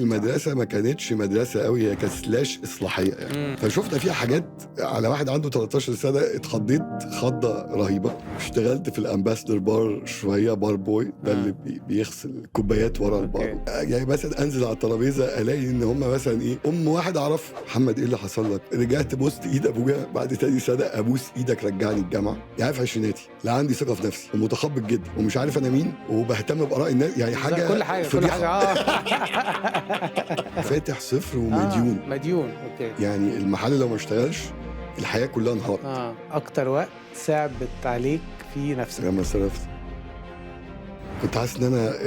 المدرسة ما كانتش مدرسة قوي، هي كانت سلاش إصلاحية يعني. فشفنا فيها حاجات على واحد عنده 13 سنة اتخضيت خضة رهيبة. اشتغلت في الأمباسدر بار شوية، بار بوي ده اللي بيغسل كوبايات ورا البار. يعني مثلا أنزل على الترابيزة ألاقي إن هم مثلا إيه، واحد أعرف محمد إيه اللي حصل لك؟ رجعت بوست إيد أبويا بعد تاني سنة، أبوس إيدك رجعني الجامعة. يعني في عشريناتي لا عندي ثقة في نفسي ومتخبط جدا ومش عارف أنا مين وبهتم بآراء الناس، يعني حاجة كل حاجة فاتح صفر ومديون. مديون. اوكي. يعني المحل لو ما اشتغلش الحياة كلها انهارت. اكتر وقت صعبت عليك في نفسك؟ لما صرفت كنت حاسس ان انا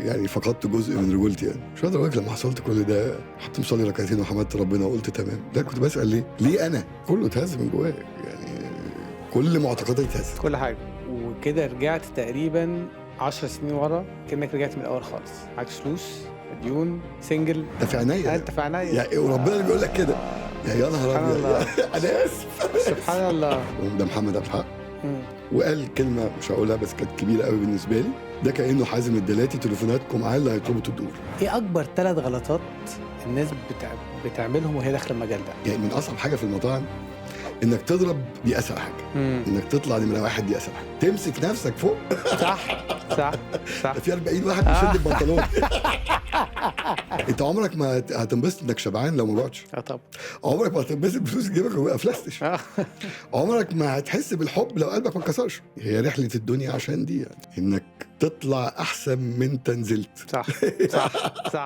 يعني فقدت جزء من رجولتي. يعني مش قادر اقول لك لما حصلت كل ده حتى مصلي ركعتين وحمدت ربنا وقلت تمام. لا كنت بسأل ليه انا؟ كله اتهز من جوايا، يعني كل معتقداتي اتهزت، كل حاجة. وكده رجعت تقريبا 10 سنين ورا، كأنك رجعت من الأول خالص، معكش فلوس، مديون، سنجل. ده في عينيا. انت في عينيا يعني وربنا اللي بيقول لك كده. يا نهار ابيض. انا اسف. سبحان الله. ده محمد عبد الحق وقال كلمه مش هقولها بس كانت كبيره قوي بالنسبه لي. ده كانه حازم الدلاتي، تليفوناتكم معاه اللي هيطلبوا الدور. ايه اكبر 3 غلطات الناس بتعملهم وهي داخله المجال ده؟ يعني من اصعب حاجه في المطاعم انك تضرب، دي اسهل حاجه. انك تطلع نمره واحد دي اسهل حاجه. تمسك نفسك فوق. صح. في 40 واحد بيشد البنطلون. انت عمرك ما هتنبسط انك شبعان لو ما جوعتش. طبعا. عمرك ما هتنبسط بفلوس جيبك لو ما افلستش. عمرك ما هتحس بالحب لو قلبك ما اتكسرش. هي رحله الدنيا عشان دي، يعني انك تطلع احسن من تنزلت. صح.